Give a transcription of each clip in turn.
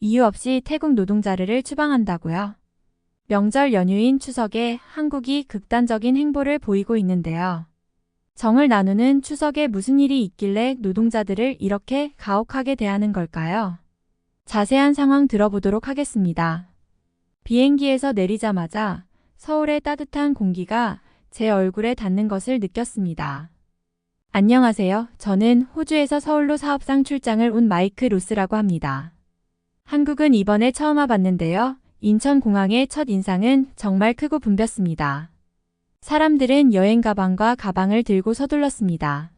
이유 없이 태국 노동자를 추방한다고요? 명절 연휴인 추석에 한국이 극단적인 행보를 보이고 있는데요. 정을 나누는 추석에 무슨 일이 있길래 노동자들을 이렇게 가혹하게 대하는 걸까요? 자세한 상황 들어보도록 하겠습니다. 비행기에서 내리자마자 서울의 따뜻한 공기가 제 얼굴에 닿는 것을 느꼈습니다. 안녕하세요. 저는 호주에서 서울로 사업상 출장을 온 마이크 로스라고 합니다. 한국은 이번에 처음 와봤는데요. 인천공항의 첫 인상은 정말 크고 붐볐습니다. 사람들은 여행 가방과 가방을 들고 서둘렀습니다.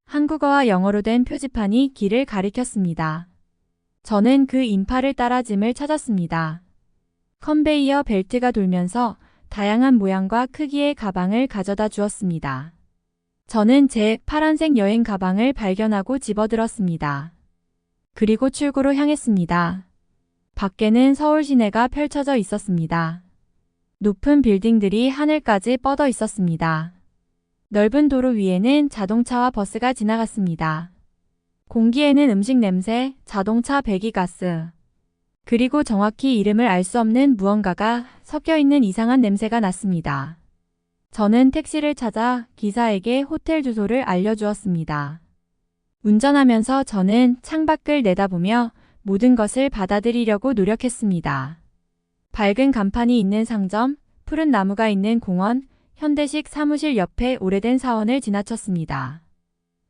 한국어와 영어로 된 표지판이 길을 가리켰습니다. 저는 그 인파를 따라 짐을 찾았습니다. 컨베이어 벨트가 돌면서 다양한 모양과 크기의 가방을 가져다 주었습니다. 저는 제 파란색 여행 가방을 발견하고 집어들었습니다. 그리고 출구로 향했습니다. 밖에는 서울 시내가 펼쳐져 있었습니다. 높은 빌딩들이 하늘까지 뻗어 있었습니다. 넓은 도로 위에는 자동차와 버스가 지나갔습니다. 공기에는 음식 냄새, 자동차 배기가스, 그리고 정확히 이름을 알 수 없는 무언가가 섞여 있는 이상한 냄새가 났습니다. 저는 택시를 찾아 기사에게 호텔 주소를 알려주었습니다. 운전하면서 저는 창밖을 내다보며 모든 것을 받아들이려고 노력했습니다. 밝은 간판이 있는 상점, 푸른 나무가 있는 공원, 현대식 사무실 옆에 오래된 사원을 지나쳤습니다.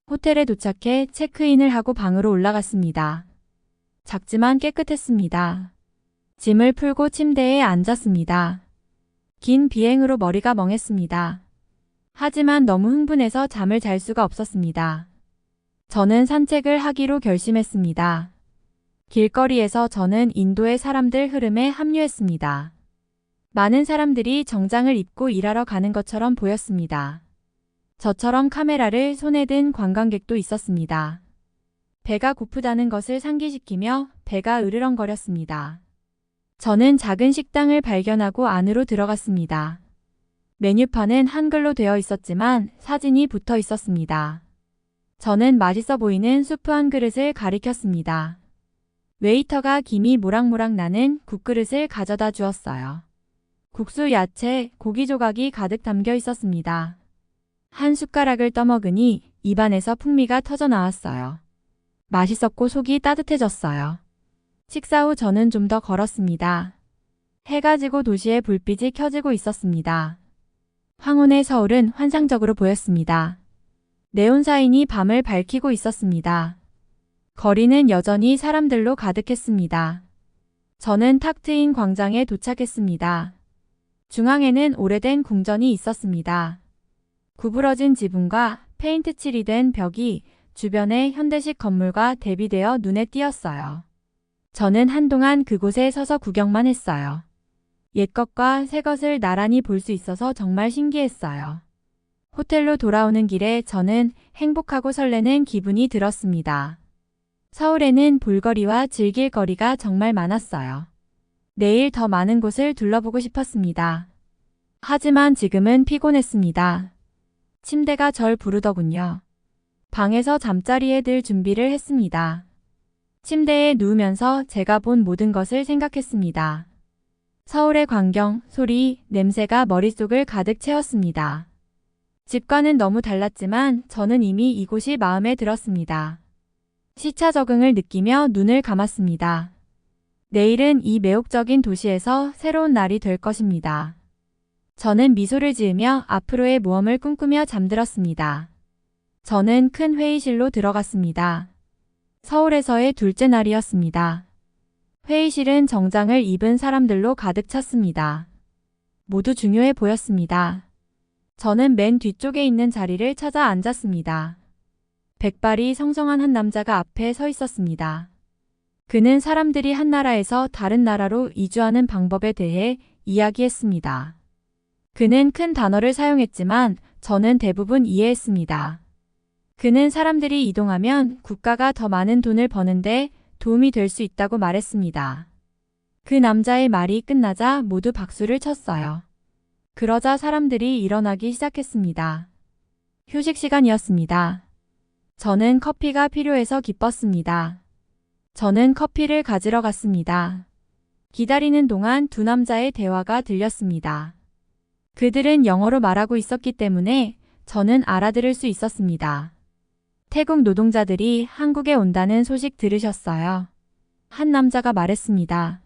호텔에 도착해 체크인을 하고 방으로 올라갔습니다. 작지만 깨끗했습니다. 짐을 풀고 침대에 앉았습니다. 긴 비행으로 머리가 멍했습니다. 하지만 너무 흥분해서 잠을 잘 수가 없었습니다. 저는 산책을 하기로 결심했습니다. 길거리에서 저는 인도의 사람들 흐름에 합류했습니다. 많은 사람들이 정장을 입고 일하러 가는 것처럼 보였습니다. 저처럼 카메라를 손에 든 관광객도 있었습니다. 배가 고프다는 것을 상기시키며 배가 으르렁거렸습니다. 저는 작은 식당을 발견하고 안으로 들어갔습니다. 메뉴판은 한글로 되어 있었지만 사진이 붙어 있었습니다. 저는 맛있어 보이는 수프 한 그릇을 가리켰습니다. 웨이터가 김이 모락모락 나는 국그릇을 가져다 주었어요. 국수, 야채, 고기 조각이 가득 담겨 있었습니다. 한 숟가락을 떠먹으니 입안에서 풍미가 터져 나왔어요. 맛있었고 속이 따뜻해졌어요. 식사 후 저는 좀 더 걸었습니다. 해가 지고 도시의 불빛이 켜지고 있었습니다. 황혼의 서울은 환상적으로 보였습니다. 네온 사인이 밤을 밝히고 있었습니다. 거리는 여전히 사람들로 가득했습니다. 저는 탁 트인 광장에 도착했습니다. 중앙에는 오래된 궁전이 있었습니다. 구부러진 지붕과 페인트 칠이 된 벽이 주변의 현대식 건물과 대비되어 눈에 띄었어요. 저는 한동안 그곳에 서서 구경만 했어요. 옛것과 새것을 나란히 볼 수 있어서 정말 신기했어요. 호텔로 돌아오는 길에 저는 행복하고 설레는 기분이 들었습니다. 서울에는 볼거리와 즐길 거리가 정말 많았어요. 내일 더 많은 곳을 둘러보고 싶었습니다. 하지만 지금은 피곤했습니다. 침대가 절 부르더군요. 방에서 잠자리에 들 준비를 했습니다. 침대에 누우면서 제가 본 모든 것을 생각했습니다. 서울의 광경, 소리, 냄새가 머릿속을 가득 채웠습니다. 집과는 너무 달랐지만 저는 이미 이곳이 마음에 들었습니다. 시차 적응을 느끼며 눈을 감았습니다. 내일은 이 매혹적인 도시에서 새로운 날이 될 것입니다. 저는 미소를 지으며 앞으로의 모험을 꿈꾸며 잠들었습니다. 저는 큰 회의실로 들어갔습니다. 서울에서의 둘째 날이었습니다. 회의실은 정장을 입은 사람들로 가득 찼습니다. 모두 중요해 보였습니다. 저는 맨 뒤쪽에 있는 자리를 찾아 앉았습니다. 백발이 성성한 한 남자가 앞에 서 있었습니다. 그는 사람들이 한 나라에서 다른 나라로 이주하는 방법에 대해 이야기했습니다. 그는 큰 단어를 사용했지만 저는 대부분 이해했습니다. 그는 사람들이 이동하면 국가가 더 많은 돈을 버는데 도움이 될 수 있다고 말했습니다. 그 남자의 말이 끝나자 모두 박수를 쳤어요. 그러자 사람들이 일어나기 시작했습니다. 휴식 시간이었습니다. 저는 커피가 필요해서 기뻤습니다. 저는 커피를 가지러 갔습니다. 기다리는 동안 두 남자의 대화가 들렸습니다. 그들은 영어로 말하고 있었기 때문에 저는 알아들을 수 있었습니다. 태국 노동자들이 한국에 온다는 소식 들으셨어요? 한 남자가 말했습니다.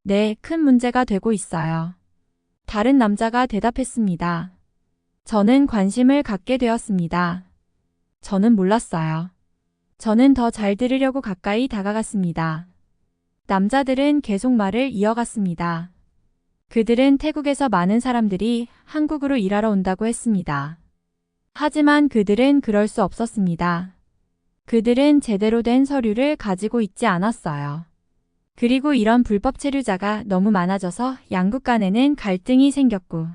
네, 큰 문제가 되고 있어요. 다른 남자가 대답했습니다. 저는 관심을 갖게 되었습니다. 저는 몰랐어요. 저는 더 잘 들으려고 가까이 다가갔습니다. 남자들은 계속 말을 이어갔습니다. 그들은 태국에서 많은 사람들이 한국으로 일하러 온다고 했습니다. 하지만 그들은 그럴 수 없었습니다. 그들은 제대로 된 서류를 가지고 있지 않았어요. 그리고 이런 불법 체류자가 너무 많아져서 양국 간에는 갈등이 생겼고,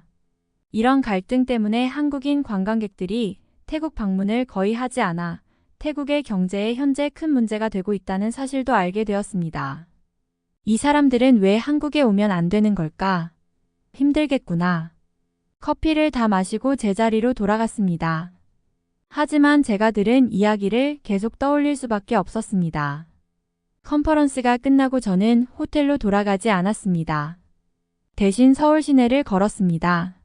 이런 갈등 때문에 한국인 관광객들이 태국 방문을 거의 하지 않아 태국의 경제에 현재 큰 문제가 되고 있다는 사실도 알게 되었습니다. 이 사람들은 왜 한국에 오면 안 되는 걸까? 힘들겠구나. 커피를 다 마시고 제자리로 돌아갔습니다. 하지만 제가 들은 이야기를 계속 떠올릴 수밖에 없었습니다. 컨퍼런스가 끝나고 저는 호텔로 돌아가지 않았습니다. 대신 서울 시내를 걸었습니다.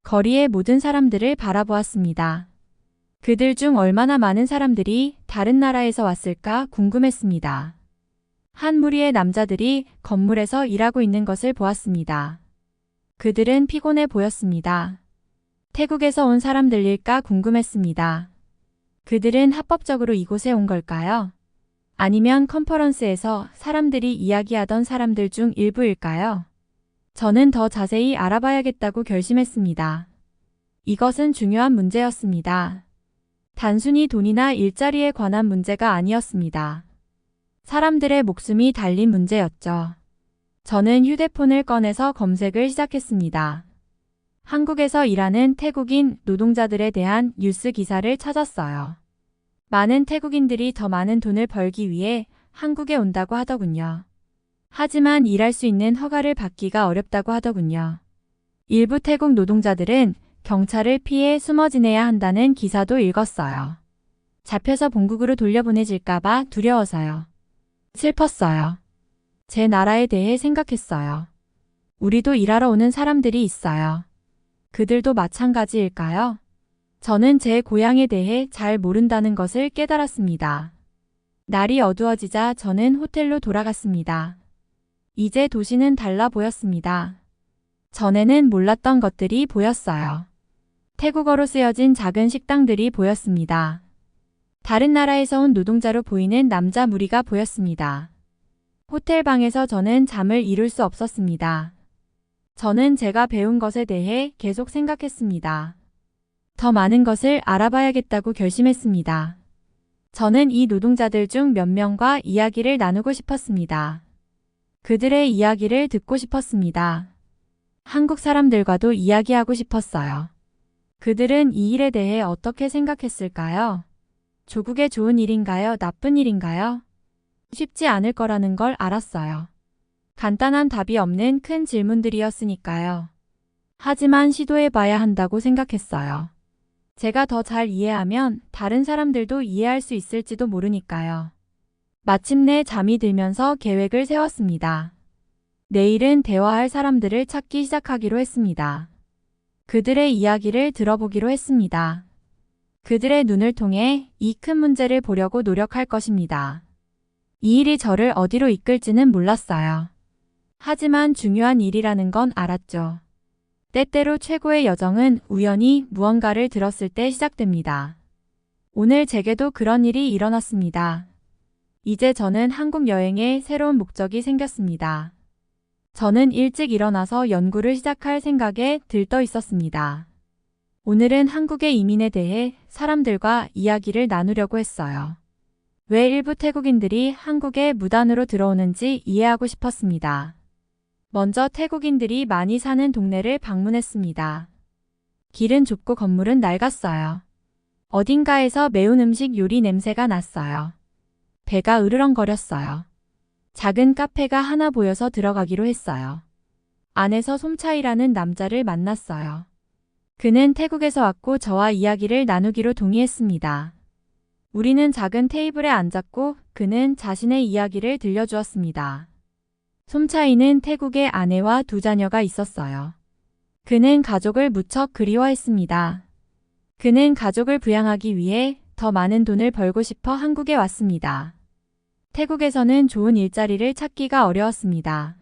거리의 모든 사람들을 바라보았습니다. 그들 중 얼마나 많은 사람들이 다른 나라에서 왔을까 궁금했습니다. 한 무리의 남자들이 건물에서 일하고 있는 것을 보았습니다. 그들은 피곤해 보였습니다. 태국에서 온 사람들일까 궁금했습니다. 그들은 합법적으로 이곳에 온 걸까요? 아니면 컨퍼런스에서 사람들이 이야기하던 사람들 중 일부일까요? 저는 더 자세히 알아봐야겠다고 결심했습니다. 이것은 중요한 문제였습니다. 단순히 돈이나 일자리에 관한 문제가 아니었습니다. 사람들의 목숨이 달린 문제였죠. 저는 휴대폰을 꺼내서 검색을 시작했습니다. 한국에서 일하는 태국인 노동자들에 대한 뉴스 기사를 찾았어요. 많은 태국인들이 더 많은 돈을 벌기 위해 한국에 온다고 하더군요. 하지만 일할 수 있는 허가를 받기가 어렵다고 하더군요. 일부 태국 노동자들은 경찰을 피해 숨어 지내야 한다는 기사도 읽었어요. 잡혀서 본국으로 돌려보내질까봐 두려워서요. 슬펐어요. 제 나라에 대해 생각했어요. 우리도 일하러 오는 사람들이 있어요. 그들도 마찬가지일까요? 저는 제 고향에 대해 잘 모른다는 것을 깨달았습니다. 날이 어두워지자 저는 호텔로 돌아갔습니다. 이제 도시는 달라 보였습니다. 전에는 몰랐던 것들이 보였어요. 태국어로 쓰여진 작은 식당들이 보였습니다. 다른 나라에서 온 노동자로 보이는 남자 무리가 보였습니다. 호텔 방에서 저는 잠을 이룰 수 없었습니다. 저는 제가 배운 것에 대해 계속 생각했습니다. 더 많은 것을 알아봐야겠다고 결심했습니다. 저는 이 노동자들 중 몇 명과 이야기를 나누고 싶었습니다. 그들의 이야기를 듣고 싶었습니다. 한국 사람들과도 이야기하고 싶었어요. 그들은 이 일에 대해 어떻게 생각했을까요? 조국에 좋은 일인가요? 나쁜 일인가요? 쉽지 않을 거라는 걸 알았어요. 간단한 답이 없는 큰 질문들이었으니까요. 하지만 시도해봐야 한다고 생각했어요. 제가 더 잘 이해하면 다른 사람들도 이해할 수 있을지도 모르니까요. 마침내 잠이 들면서 계획을 세웠습니다. 내일은 대화할 사람들을 찾기 시작하기로 했습니다. 그들의 이야기를 들어보기로 했습니다. 그들의 눈을 통해 이 큰 문제를 보려고 노력할 것입니다. 이 일이 저를 어디로 이끌지는 몰랐어요. 하지만 중요한 일이라는 건 알았죠. 때때로 최고의 여정은 우연히 무언가를 들었을 때 시작됩니다. 오늘 제게도 그런 일이 일어났습니다. 이제 저는 한국 여행에 새로운 목적이 생겼습니다. 저는 일찍 일어나서 연구를 시작할 생각에 들떠 있었습니다. 오늘은 한국의 이민에 대해 사람들과 이야기를 나누려고 했어요. 왜 일부 태국인들이 한국에 무단으로 들어오는지 이해하고 싶었습니다. 먼저 태국인들이 많이 사는 동네를 방문했습니다. 길은 좁고 건물은 낡았어요. 어딘가에서 매운 음식 요리 냄새가 났어요. 배가 으르렁거렸어요. 작은 카페가 하나 보여서 들어가기로 했어요. 안에서 솜차이라는 남자를 만났어요. 그는 태국에서 왔고 저와 이야기를 나누기로 동의했습니다. 우리는 작은 테이블에 앉았고 그는 자신의 이야기를 들려주었습니다. 솜차이는 태국에 아내와 2자녀가 있었어요. 그는 가족을 무척 그리워했습니다. 그는 가족을 부양하기 위해 더 많은 돈을 벌고 싶어 한국에 왔습니다. 태국에서는 좋은 일자리를 찾기가 어려웠습니다.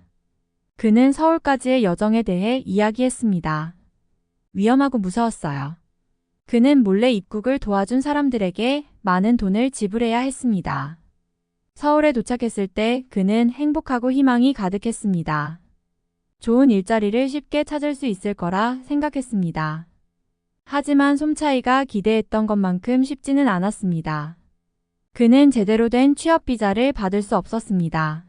그는 서울까지의 여정에 대해 이야기했습니다. 위험하고 무서웠어요. 그는 몰래 입국을 도와준 사람들에게 많은 돈을 지불해야 했습니다. 서울에 도착했을 때 그는 행복하고 희망이 가득했습니다. 좋은 일자리를 쉽게 찾을 수 있을 거라 생각했습니다. 하지만 솜차이가 기대했던 것만큼 쉽지는 않았습니다. 그는 제대로 된 취업 비자를 받을 수 없었습니다.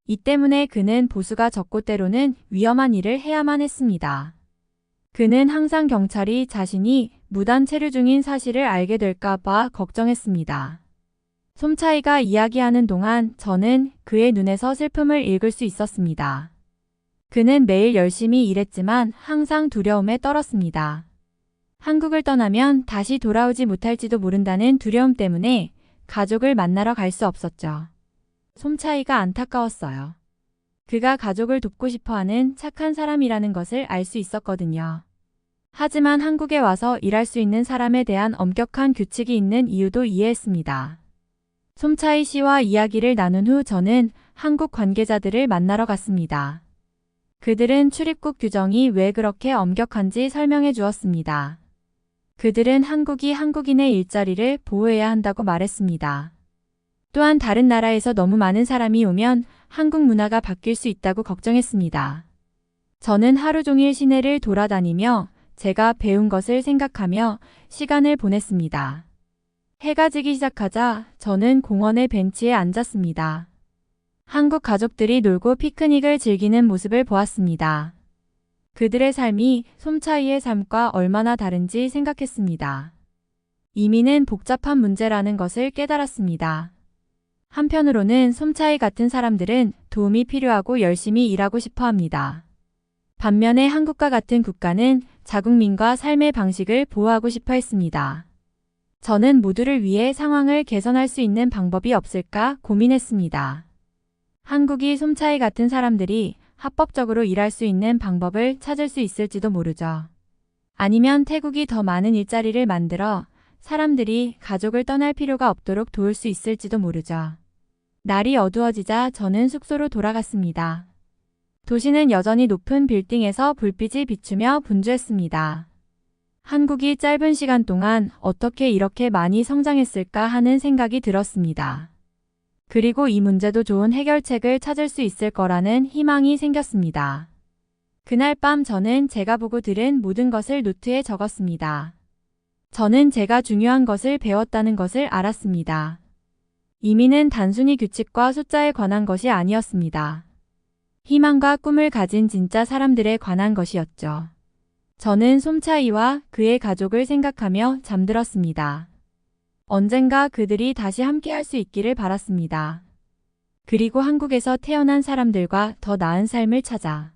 이 때문에 그는 보수가 적고 때로는 위험한 일을 해야만 했습니다. 그는 항상 경찰이 자신이 무단 체류 중인 사실을 알게 될까 봐 걱정했습니다. 솜차이가 이야기하는 동안 저는 그의 눈에서 슬픔을 읽을 수 있었습니다. 그는 매일 열심히 일했지만 항상 두려움에 떨었습니다. 한국을 떠나면 다시 돌아오지 못할지도 모른다는 두려움 때문에 가족을 만나러 갈 수 없었죠. 솜차이가 안타까웠어요. 그가 가족을 돕고 싶어하는 착한 사람이라는 것을 알 수 있었거든요. 하지만 한국에 와서 일할 수 있는 사람에 대한 엄격한 규칙이 있는 이유도 이해했습니다. 솜차이 씨와 이야기를 나눈 후 저는 한국 관계자들을 만나러 갔습니다. 그들은 출입국 규정이 왜 그렇게 엄격한지 설명해 주었습니다. 그들은 한국이 한국인의 일자리를 보호해야 한다고 말했습니다. 또한 다른 나라에서 너무 많은 사람이 오면 한국 문화가 바뀔 수 있다고 걱정했습니다. 저는 하루 종일 시내를 돌아다니며 제가 배운 것을 생각하며 시간을 보냈습니다. 해가 지기 시작하자 저는 공원의 벤치에 앉았습니다. 한국 가족들이 놀고 피크닉을 즐기는 모습을 보았습니다. 그들의 삶이 솜차이의 삶과 얼마나 다른지 생각했습니다. 이민은 복잡한 문제라는 것을 깨달았습니다. 한편으로는 솜차이 같은 사람들은 도움이 필요하고 열심히 일하고 싶어 합니다. 반면에 한국과 같은 국가는 자국민과 삶의 방식을 보호하고 싶어 했습니다. 저는 모두를 위해 상황을 개선할 수 있는 방법이 없을까 고민했습니다. 한국이 솜차이 같은 사람들이 합법적으로 일할 수 있는 방법을 찾을 수 있을지도 모르죠. 아니면 태국이 더 많은 일자리를 만들어 사람들이 가족을 떠날 필요가 없도록 도울 수 있을지도 모르죠. 날이 어두워지자 저는 숙소로 돌아갔습니다. 도시는 여전히 높은 빌딩에서 불빛이 비추며 분주했습니다. 한국이 짧은 시간 동안 어떻게 이렇게 많이 성장했을까 하는 생각이 들었습니다. 그리고 이 문제도 좋은 해결책을 찾을 수 있을 거라는 희망이 생겼습니다. 그날 밤 저는 제가 보고 들은 모든 것을 노트에 적었습니다. 저는 제가 중요한 것을 배웠다는 것을 알았습니다. 이민은 단순히 규칙과 숫자에 관한 것이 아니었습니다. 희망과 꿈을 가진 진짜 사람들에 관한 것이었죠. 저는 솜차이와 그의 가족을 생각하며 잠들었습니다. 언젠가 그들이 다시 함께할 수 있기를 바랐습니다. 그리고 한국에서 태어난 사람들과 더 나은 삶을 찾아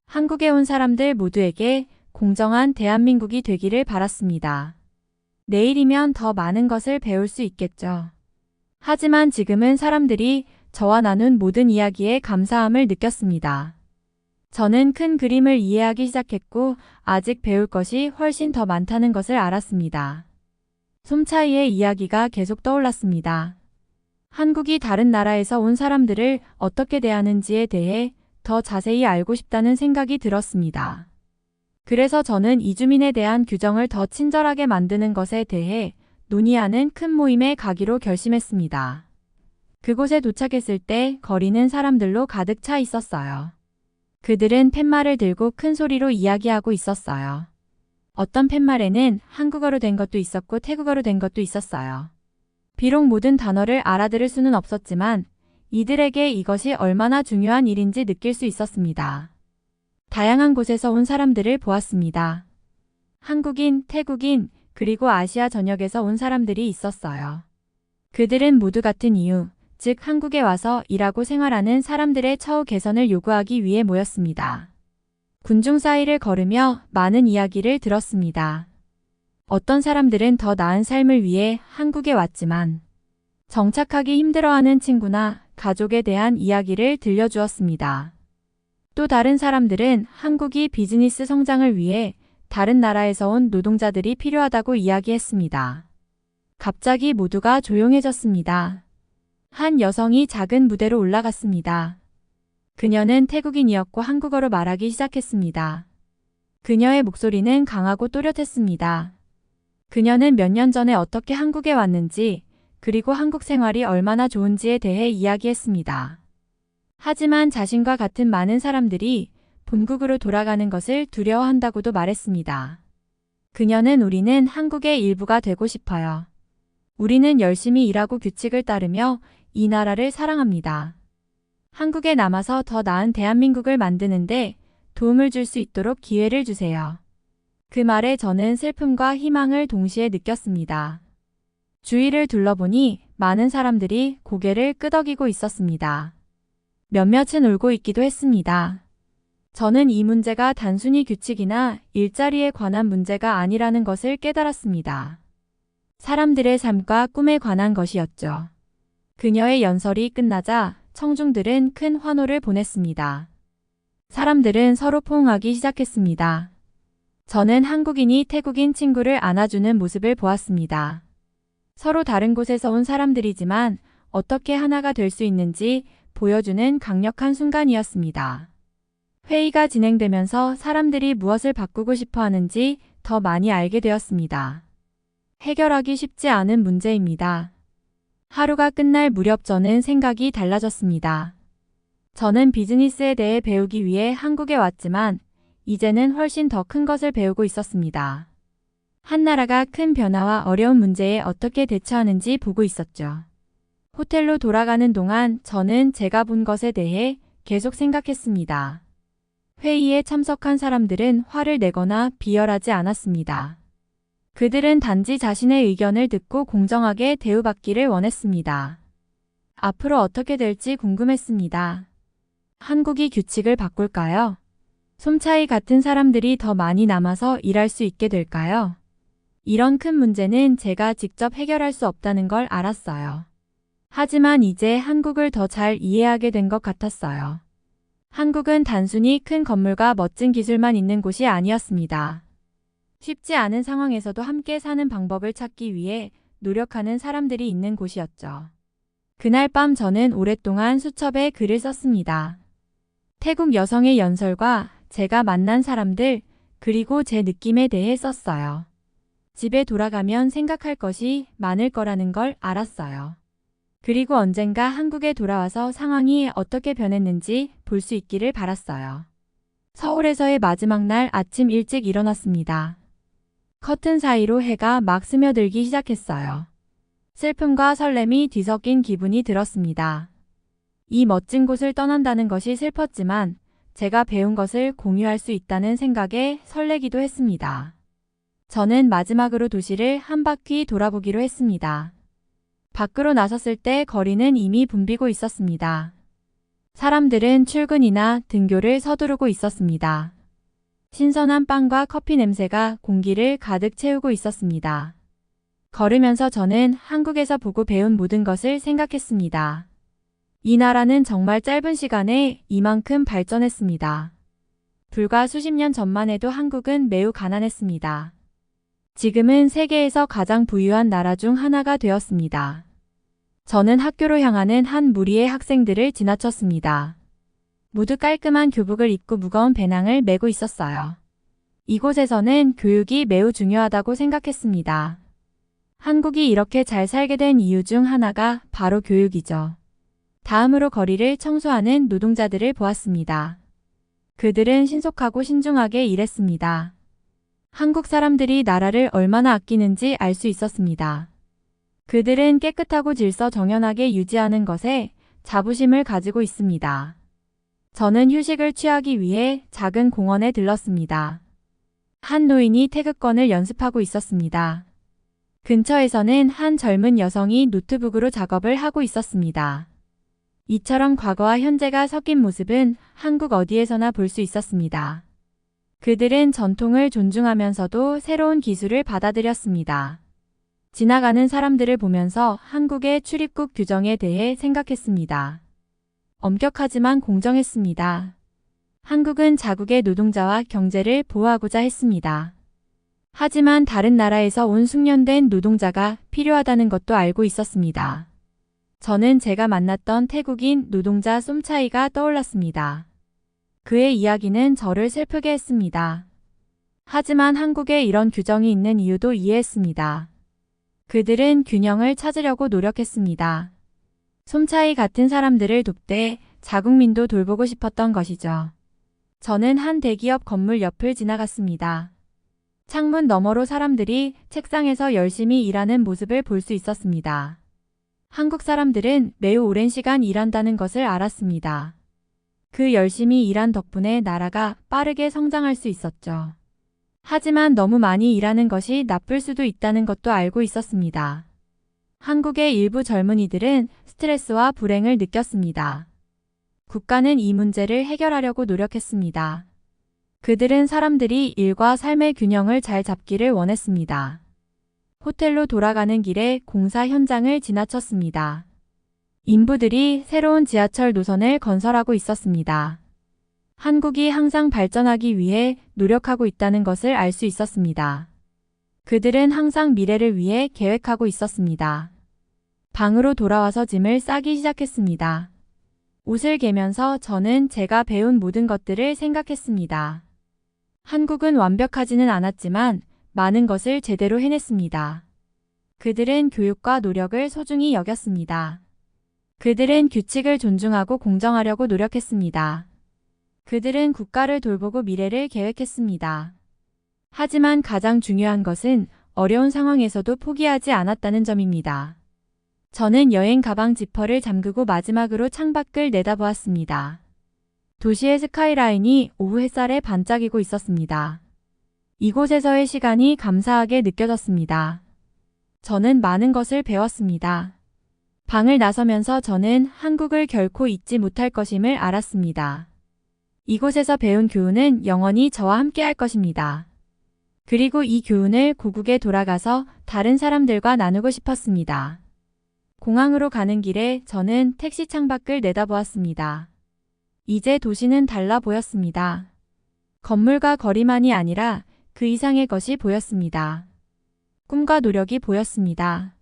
한국에 온 사람들 모두에게 공정한 대한민국이 되기를 바랐습니다. 내일이면 더 많은 것을 배울 수 있겠죠. 하지만 지금은 사람들이 저와 나눈 모든 이야기에 감사함을 느꼈습니다. 저는 큰 그림을 이해하기 시작했고 아직 배울 것이 훨씬 더 많다는 것을 알았습니다. 솜차이의 이야기가 계속 떠올랐습니다. 한국이 다른 나라에서 온 사람들을 어떻게 대하는지에 대해 더 자세히 알고 싶다는 생각이 들었습니다. 그래서 저는 이주민에 대한 규정을 더 친절하게 만드는 것에 대해 논의하는 큰 모임에 가기로 결심했습니다. 그곳에 도착했을 때 거리는 사람들로 가득 차 있었어요. 그들은 팻말을 들고 큰 소리로 이야기하고 있었어요. 어떤 팻말에는 한국어로 된 것도 있었고 태국어로 된 것도 있었어요. 비록 모든 단어를 알아들을 수는 없었지만 이들에게 이것이 얼마나 중요한 일인지 느낄 수 있었습니다. 다양한 곳에서 온 사람들을 보았습니다. 한국인, 태국인, 그리고 아시아 전역에서 온 사람들이 있었어요. 그들은 모두 같은 이유, 즉 한국에 와서 일하고 생활하는 사람들의 처우 개선을 요구하기 위해 모였습니다. 군중 사이를 걸으며 많은 이야기를 들었습니다. 어떤 사람들은 더 나은 삶을 위해 한국에 왔지만 정착하기 힘들어하는 친구나 가족에 대한 이야기를 들려주었습니다. 또 다른 사람들은 한국이 비즈니스 성장을 위해 다른 나라에서 온 노동자들이 필요하다고 이야기했습니다. 갑자기 모두가 조용해졌습니다. 한 여성이 작은 무대로 올라갔습니다. 그녀는 태국인이었고 한국어로 말하기 시작했습니다. 그녀의 목소리는 강하고 또렷했습니다. 그녀는 몇 년 전에 어떻게 한국에 왔는지, 그리고 한국 생활이 얼마나 좋은지에 대해 이야기했습니다. 하지만 자신과 같은 많은 사람들이 본국으로 돌아가는 것을 두려워한다고도 말했습니다. 그녀는 우리는 한국의 일부가 되고 싶어요. 우리는 열심히 일하고 규칙을 따르며 이 나라를 사랑합니다. 한국에 남아서 더 나은 대한민국을 만드는데 도움을 줄 수 있도록 기회를 주세요. 그 말에 저는 슬픔과 희망을 동시에 느꼈습니다. 주위를 둘러보니 많은 사람들이 고개를 끄덕이고 있었습니다. 몇몇은 울고 있기도 했습니다. 저는 이 문제가 단순히 규칙이나 일자리에 관한 문제가 아니라는 것을 깨달았습니다. 사람들의 삶과 꿈에 관한 것이었죠. 그녀의 연설이 끝나자 청중들은 큰 환호를 보냈습니다. 사람들은 서로 포옹하기 시작했습니다. 저는 한국인이 태국인 친구를 안아주는 모습을 보았습니다. 서로 다른 곳에서 온 사람들이지만 어떻게 하나가 될 수 있는지 보여주는 강력한 순간이었습니다. 회의가 진행되면서 사람들이 무엇을 바꾸고 싶어 하는지 더 많이 알게 되었습니다. 해결하기 쉽지 않은 문제입니다. 하루가 끝날 무렵 저는 생각이 달라졌습니다. 저는 비즈니스에 대해 배우기 위해 한국에 왔지만 이제는 훨씬 더 큰 것을 배우고 있었습니다. 한 나라가 큰 변화와 어려운 문제에 어떻게 대처하는지 보고 있었죠. 호텔로 돌아가는 동안 저는 제가 본 것에 대해 계속 생각했습니다. 회의에 참석한 사람들은 화를 내거나 비열하지 않았습니다. 그들은 단지 자신의 의견을 듣고 공정하게 대우받기를 원했습니다. 앞으로 어떻게 될지 궁금했습니다. 한국이 규칙을 바꿀까요? 솜차이 같은 사람들이 더 많이 남아서 일할 수 있게 될까요? 이런 큰 문제는 제가 직접 해결할 수 없다는 걸 알았어요. 하지만 이제 한국을 더 잘 이해하게 된 것 같았어요. 한국은 단순히 큰 건물과 멋진 기술만 있는 곳이 아니었습니다. 쉽지 않은 상황에서도 함께 사는 방법을 찾기 위해 노력하는 사람들이 있는 곳이었죠. 그날 밤 저는 오랫동안 수첩에 글을 썼습니다. 태국 여성의 연설과 제가 만난 사람들, 그리고 제 느낌에 대해 썼어요. 집에 돌아가면 생각할 것이 많을 거라는 걸 알았어요. 그리고 언젠가 한국에 돌아와서 상황이 어떻게 변했는지 볼 수 있기를 바랐어요. 서울에서의 마지막 날 아침 일찍 일어났습니다. 커튼 사이로 해가 막 스며들기 시작했어요. 슬픔과 설렘이 뒤섞인 기분이 들었습니다. 이 멋진 곳을 떠난다는 것이 슬펐지만 제가 배운 것을 공유할 수 있다는 생각에 설레기도 했습니다. 저는 마지막으로 도시를 한 바퀴 돌아보기로 했습니다. 밖으로 나섰을 때 거리는 이미 붐비고 있었습니다. 사람들은 출근이나 등교를 서두르고 있었습니다. 신선한 빵과 커피 냄새가 공기를 가득 채우고 있었습니다. 걸으면서 저는 한국에서 보고 배운 모든 것을 생각했습니다. 이 나라는 정말 짧은 시간에 이만큼 발전했습니다. 불과 수십 년 전만 해도 한국은 매우 가난했습니다. 지금은 세계에서 가장 부유한 나라 중 하나가 되었습니다. 저는 학교로 향하는 한 무리의 학생들을 지나쳤습니다. 모두 깔끔한 교복을 입고 무거운 배낭을 메고 있었어요. 이곳에서는 교육이 매우 중요하다고 생각했습니다. 한국이 이렇게 잘 살게 된 이유 중 하나가 바로 교육이죠. 다음으로 거리를 청소하는 노동자들을 보았습니다. 그들은 신속하고 신중하게 일했습니다. 한국 사람들이 나라를 얼마나 아끼는지 알 수 있었습니다. 그들은 깨끗하고 질서 정연하게 유지하는 것에 자부심을 가지고 있습니다. 저는 휴식을 취하기 위해 작은 공원에 들렀습니다. 한 노인이 태극권을 연습하고 있었습니다. 근처에서는 한 젊은 여성이 노트북으로 작업을 하고 있었습니다. 이처럼 과거와 현재가 섞인 모습은 한국 어디에서나 볼 수 있었습니다. 그들은 전통을 존중하면서도 새로운 기술을 받아들였습니다. 지나가는 사람들을 보면서 한국의 출입국 규정에 대해 생각했습니다. 엄격하지만 공정했습니다. 한국은 자국의 노동자와 경제를 보호하고자 했습니다. 하지만 다른 나라에서 온 숙련된 노동자가 필요하다는 것도 알고 있었습니다. 저는 제가 만났던 태국인 노동자 쏨차이가 떠올랐습니다. 그의 이야기는 저를 슬프게 했습니다. 하지만 한국에 이런 규정이 있는 이유도 이해했습니다. 그들은 균형을 찾으려고 노력했습니다. 쏨차이 같은 사람들을 돕되 자국민도 돌보고 싶었던 것이죠. 저는 한 대기업 건물 옆을 지나갔습니다. 창문 너머로 사람들이 책상에서 열심히 일하는 모습을 볼 수 있었습니다. 한국 사람들은 매우 오랜 시간 일한다는 것을 알았습니다. 그 열심히 일한 덕분에 나라가 빠르게 성장할 수 있었죠. 하지만 너무 많이 일하는 것이 나쁠 수도 있다는 것도 알고 있었습니다. 한국의 일부 젊은이들은 스트레스와 불행을 느꼈습니다. 국가는 이 문제를 해결하려고 노력했습니다. 그들은 사람들이 일과 삶의 균형을 잘 잡기를 원했습니다. 호텔로 돌아가는 길에 공사 현장을 지나쳤습니다. 인부들이 새로운 지하철 노선을 건설하고 있었습니다. 한국이 항상 발전하기 위해 노력하고 있다는 것을 알 수 있었습니다. 그들은 항상 미래를 위해 계획하고 있었습니다. 방으로 돌아와서 짐을 싸기 시작했습니다. 옷을 개면서 저는 제가 배운 모든 것들을 생각했습니다. 한국은 완벽하지는 않았지만 많은 것을 제대로 해냈습니다. 그들은 교육과 노력을 소중히 여겼습니다. 그들은 규칙을 존중하고 공정하려고 노력했습니다. 그들은 국가를 돌보고 미래를 계획했습니다. 하지만 가장 중요한 것은 어려운 상황에서도 포기하지 않았다는 점입니다. 저는 여행 가방 지퍼를 잠그고 마지막으로 창밖을 내다보았습니다. 도시의 스카이라인이 오후 햇살에 반짝이고 있었습니다. 이곳에서의 시간이 감사하게 느껴졌습니다. 저는 많은 것을 배웠습니다. 방을 나서면서 저는 한국을 결코 잊지 못할 것임을 알았습니다. 이곳에서 배운 교훈은 영원히 저와 함께 할 것입니다. 그리고 이 교훈을 고국에 돌아가서 다른 사람들과 나누고 싶었습니다. 공항으로 가는 길에 저는 택시 창밖을 내다보았습니다. 이제 도시는 달라 보였습니다. 건물과 거리만이 아니라 그 이상의 것이 보였습니다. 꿈과 노력이 보였습니다.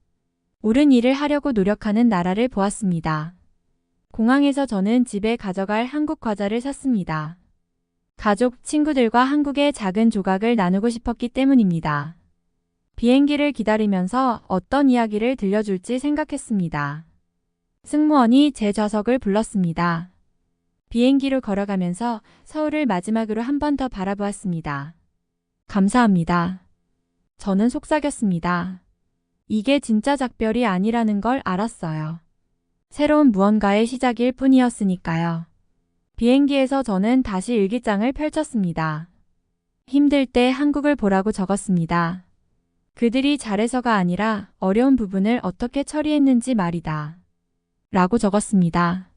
옳은 일을 하려고 노력하는 나라를 보았습니다. 공항에서 저는 집에 가져갈 한국 과자를 샀습니다. 가족, 친구들과 한국의 작은 조각을 나누고 싶었기 때문입니다. 비행기를 기다리면서 어떤 이야기를 들려줄지 생각했습니다. 승무원이 제 좌석을 불렀습니다. 비행기로 걸어가면서 서울을 마지막으로 한 번 더 바라보았습니다. 감사합니다. 저는 속삭였습니다. 이게 진짜 작별이 아니라는 걸 알았어요. 새로운 무언가의 시작일 뿐이었으니까요. 비행기에서 저는 다시 일기장을 펼쳤습니다. 힘들 때 한국을 보라고 적었습니다. 그들이 잘해서가 아니라 어려운 부분을 어떻게 처리했는지 말이다. 라고 적었습니다.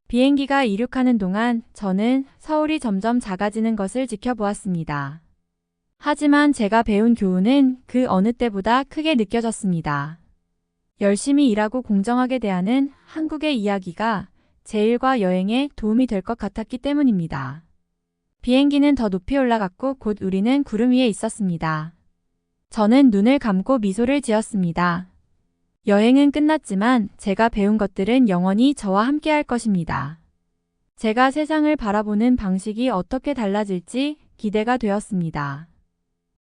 비행기가 이륙하는 동안 저는 서울이 점점 작아지는 것을 지켜보았습니다. 하지만 제가 배운 교훈은 그 어느 때보다 크게 느껴졌습니다. 열심히 일하고 공정하게 대하는 한국의 이야기가 제 일과 여행에 도움이 될 것 같았기 때문입니다. 비행기는 더 높이 올라갔고 곧 우리는 구름 위에 있었습니다. 저는 눈을 감고 미소를 지었습니다. 여행은 끝났지만 제가 배운 것들은 영원히 저와 함께 할 것입니다. 제가 세상을 바라보는 방식이 어떻게 달라질지 기대가 되었습니다.